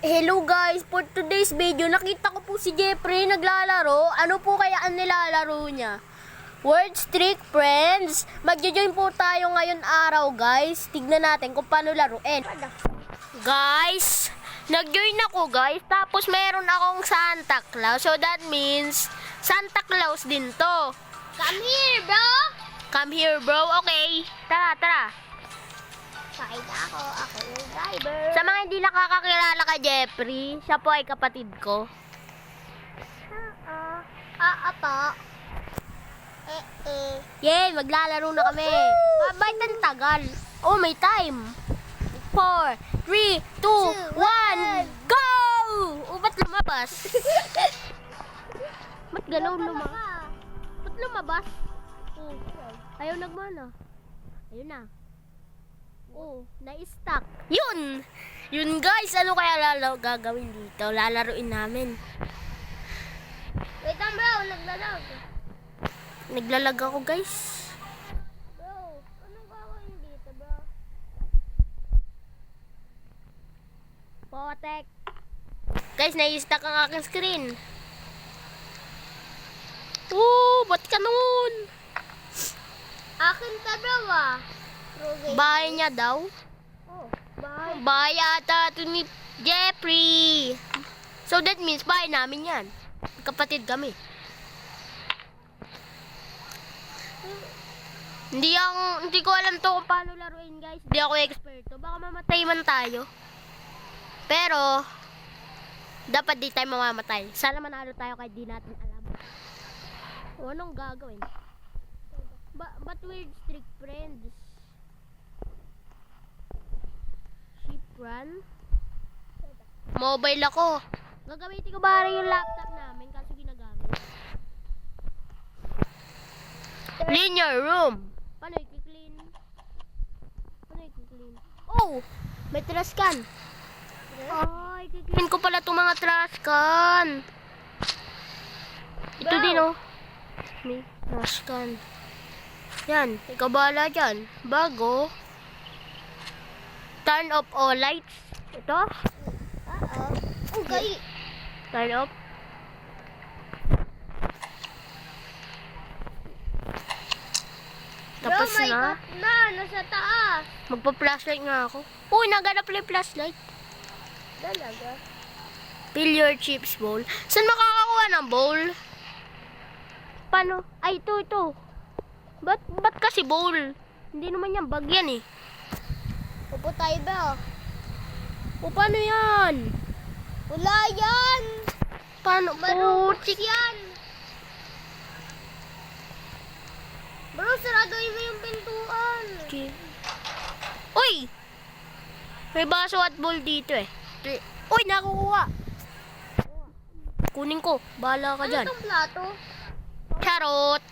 Hello guys, for today's video, nakita ko po si Jeffrey naglalaro. Ano po kaya ang nilalaro niya? Word Streak Friends. Magjo-join po tayo ngayon araw guys. Tignan natin kung paano laruin. Guys, nag-join ako guys. Tapos meron akong Santa Claus. So that means Santa Claus din to. Come here, bro! Come here bro, okay. Tara. Sakay na ako yung driver. Sa mga hindi nakakakilala kay Jeffrey, siya po ay kapatid ko. Apo. Yay, maglalaro na kami. Mabait ang tagal. Oh, may time. 4, 3, 2, 1, go! Oh, ba't lumabas? Ba't gano'n lumabas? Ba't lumabas? Oh, ayaw nagmana. Ayun na. Oh, na-stuck. Yun guys, ano kaya gagawin dito? Lalaruin namin. Wait lang, bro. Naglalag. Naglalag ako guys. Bro, anong gagawin dito, bro? Potek. Guys, na-stuck ang aking screen. Oh, ba't ka nun? Akin ka, bro, ah. Bahay niya daw. Oh, bye. Bahay ata ito ni Jeffrey. So that means bahay namin yan. Kapatid kami. Hindi ko alam to kung paano laruin guys. Hindi ako eksperto. Baka mamatay man tayo. Pero, dapat di tayo mamamatay. Sana manalo tayo kahit di natin alam. O, anong gagawin? But weird Streak Friends. Run. Mobile ako. Gagamitin ko ba rin yung laptop namin kasi ginagamit. Linear room. Paano i-clean? Oh! May trash can. Ay, i-clean ko pala itong mga trash can. Ito din oh. May trash can. Yan. Ikaw bahala dyan. Bago. Turn off all lights. Ito. Okay. Turn off. Tapos bro, may na. cut na. Nasa taas. Magpa-flashlight nga ako. Uy, naganap lang yung flashlight. Dalaga. Fill your chips bowl. Saan makakakuha ng bowl? Paano? Ay, ito. Ba't kasi bowl? Hindi naman yan. Bag yan eh. Upo tayo, bro. O, paano yan? Wala yan. Paano? Marupok yan. Bro, saraduhin mo yung pintuan. Okay. Uy! May baso at bowl dito eh. Uy, nakukuha. Kunin ko. Bahala ka Ano dyan. itong plato? Charot.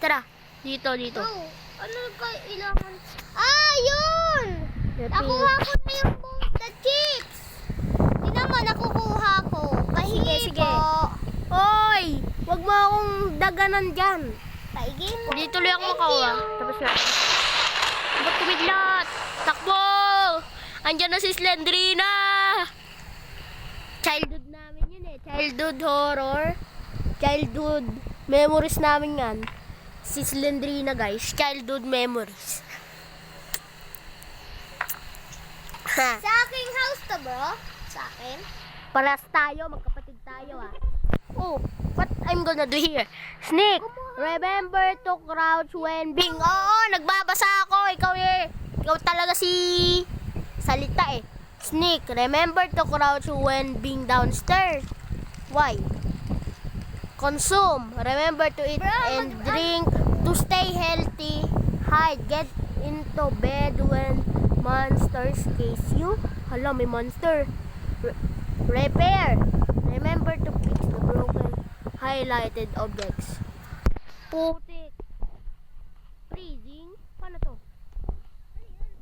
Tara. Dito. Bro, ano kailangan? Ah, yun! Nakuha ko na yung the chips. Tingnan mo, nakukuha ko. Pahingi Sige. po. Oy! Wag mo akong daganan dyan. Paigin mo. Hindi tuloy ako makawa. Tapos na. Ba't kumidlat? Takbo! Andyan na si Slendrina! Childhood namin yun eh. Childhood horror. Childhood memories namin yan. Si Slendrina guys. Childhood memories. Ha. Sa aking house to, bro. Sa akin. Paras tayo. Magkapatid tayo ah. Oh, what I'm gonna do here? Sneak! Remember to crouch when being... Oo, nagbabasa ako. Ikaw talaga si... Salita eh. Sneak. Remember to crouch when being downstairs. Why? Consume. Remember to eat and drink to stay healthy. Hide. Get into bed when monsters chase you. Hala, may monster. Repair. Remember to fix the broken highlighted objects. Putik. Freezing. Paano to?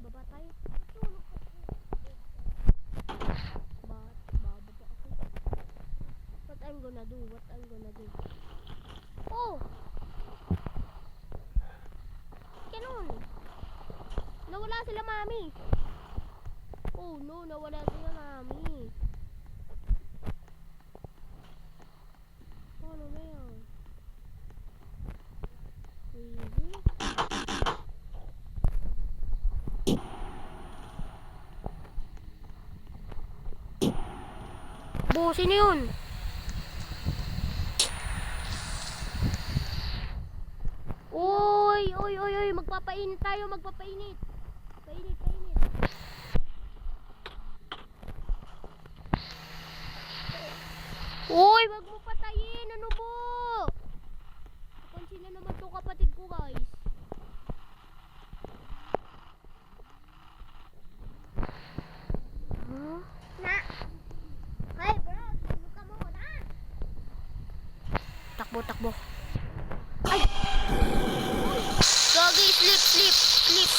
Baba tayo. Baba ako. What I'm gonna do? Oh! Ganun. Nawala sila, mami. Oh no, nawala sila, mami. Takbo, sino yun? Uy, uy, uy, uy, magpapainit tayo, magpapainit. Painit, painit. Uy, wag mo patayin, ano po? Pansin na naman to kapatid ko, guys. Huh? Na. Hey bro, buka mo na. Takbo, takbo. Ay! Gagi, sleep, sleep, sleep.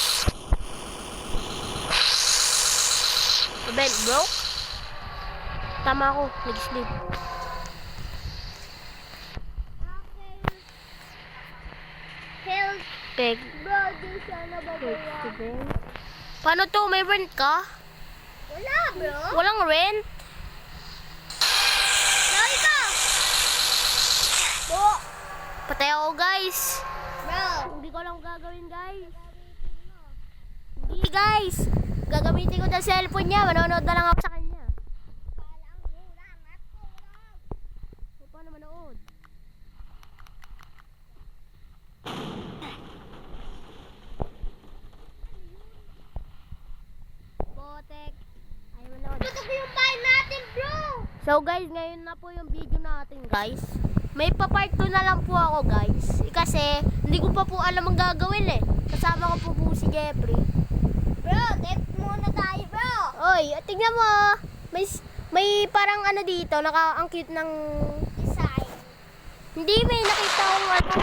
The bed broke? Tama ako, nag-sleep. Okay. Help, Peg. bro, di siya nababayan. Paano to? May rent ka? Wala, bro. Walang rent? Lagi ka. Bro. Patay ako, guys. Bro. Hindi ko alam gagawin, guys. Hindi, guys. Gagamitin ko ng cellphone niya. Manonood na lang ako sa kanya. Paano manood? Botek. Ayaw manood. Ito po yung bahay natin, bro. So guys, ngayon na po yung video natin, guys. May pa-part 2 na lang po ako, guys. Kasi hindi ko pa po alam ang gagawin eh. Kasama ko po si Jeffrey. Bro, tip muna tayo, bro. Oy, tingnan mo. May parang ano dito, ang cute ng... Design. Hindi, may nakita akong ano.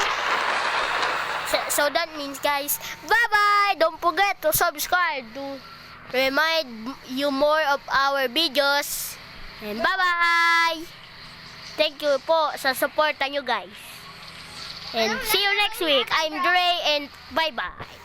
So that means, guys, bye-bye! Don't forget to subscribe to remind you more of our videos. And bye-bye! Thank you po sa support nyo, guys. And see you next week. I'm Dre and bye-bye.